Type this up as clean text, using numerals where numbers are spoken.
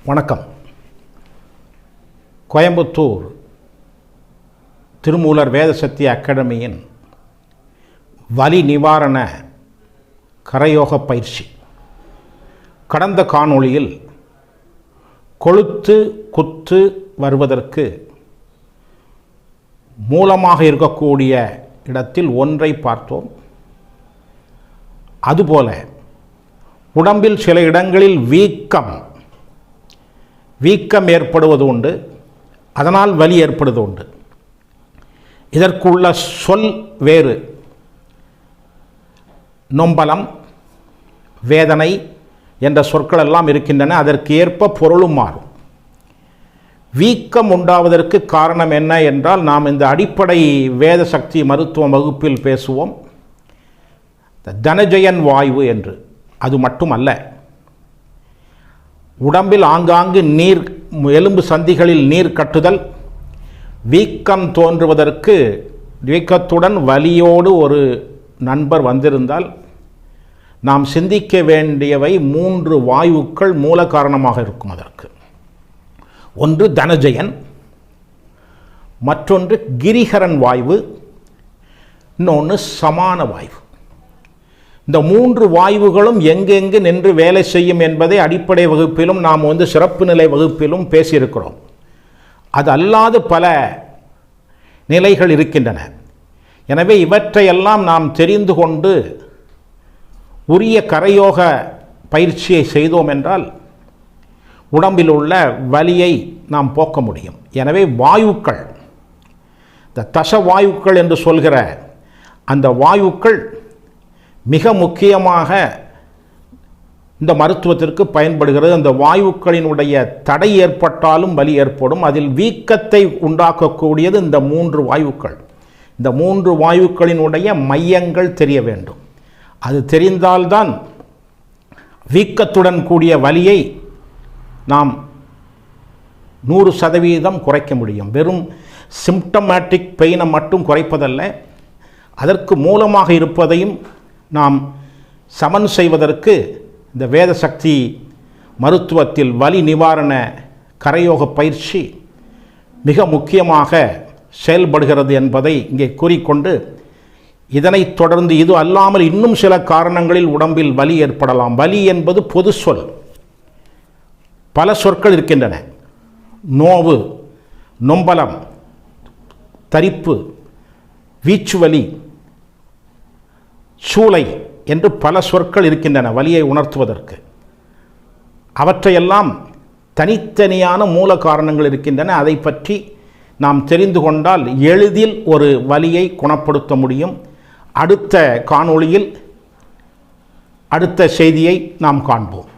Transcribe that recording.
வணக்கம். கோயம்புத்தூர் திருமூலர் வேதசக்தி அகாடமியின் வலி நிவாரண கரயோக பயிற்சி கடந்த காணொளியில் கொழுத்து குத்து வருவதற்கு மூலமாக இருக்கக்கூடிய இடத்தில் ஒன்றை பார்த்தோம். அதுபோல உடம்பில் சில இடங்களில் வீக்கம் ஏற்படுவது உண்டு, அதனால் வலி ஏற்படுவது உண்டு. இதற்குள்ள சொல் வேறு. நொம்பலம், வேதனை என்ற சொற்கள் எல்லாம் இருக்கின்றன. அதற்கு ஏற்ப பொருளும் மாறும். வீக்கம் உண்டாவதற்கு காரணம் என்ன என்றால், நாம் இந்த அடிப்படை வேத சக்தி மருத்துவ வகுப்பில் பேசுவோம் தனஜயன் வாயு என்று. அது மட்டுமல்ல, உடம்பில் ஆங்காங்கு நீர், எலும்பு சந்திகளில் நீர் கட்டுதல், வீக்கம் தோன்றுவதற்கு வீக்கத்துடன் வலியோடு ஒரு நண்பர் வந்திருந்தால் நாம் சிந்திக்க வேண்டியவை 3 வாயுக்கள் மூல காரணமாக இருக்கும். அதற்கு ஒன்று தனஜயன், மற்றொன்று கிரிஹரன் வாயு, இன்னொன்று சமான வாயு. இந்த 3 வாயுகளும் எங்கெங்கு நின்று வேலை செய்யும் என்பதை அடிப்படை வகுப்பிலும் நாம் சிறப்பு நிலை வகுப்பிலும் பேசியிருக்கிறோம். அது அல்லாது பல நிலைகள் இருக்கின்றன. எனவே இவற்றையெல்லாம் நாம் தெரிந்து கொண்டு உரிய கரயோக பயிற்சியை செய்தோம் என்றால் உடம்பில் உள்ள வலியை நாம் போக்க முடியும். எனவே வாயுக்கள், இந்த தச வாயுக்கள் என்று சொல்கிற அந்த வாயுக்கள் மிக முக்கியமாக இந்த மருத்துவத்திற்கு பயன்படுகிறது. அந்த வாயுக்களினுடைய தடை ஏற்பட்டாலும் வலி ஏற்படும். அதில் வீக்கத்தை உண்டாக்கக்கூடியது இந்த 3 வாயுக்கள். இந்த 3 வாயுக்களினுடைய மையங்கள் தெரிய வேண்டும். அது தெரிந்தால்தான் வீக்கத்துடன் கூடிய வலியை நாம் 100% குறைக்க முடியும். வெறும் சிம்டமேட்டிக் பெயினை மட்டும் குறைப்பதல்ல, அதற்கு மூலமாக இருப்பதையும் நாம் சமன் செய்வதற்கு இந்த வேத சக்தி மருத்துவத்தில் வலி நிவாரண கரயோக பயிற்சி மிக முக்கியமாக செயல்படுகிறது என்பதை இங்கே கூறிக்கொண்டு, இதனைத் தொடர்ந்து இது அல்லாமல் இன்னும் சில காரணங்களில் உடம்பில் வலி ஏற்படலாம். வலி என்பது பொது சொல். பல சொற்கள் இருக்கின்றன. நோவு, நொம்பலம், தரிப்பு, வீச்சுவலி, சூளை என்று பல சொற்கள் இருக்கின்றன வலியை உணர்த்துவதற்கு. அவற்றையெல்லாம் தனித்தனியான மூல காரணங்கள் இருக்கின்றன. அதை பற்றி நாம் தெரிந்து கொண்டால் எளிதில் ஒரு வலியை குணப்படுத்த முடியும். அடுத்த காணொளியில் அடுத்த செய்தியை நாம் காண்போம்.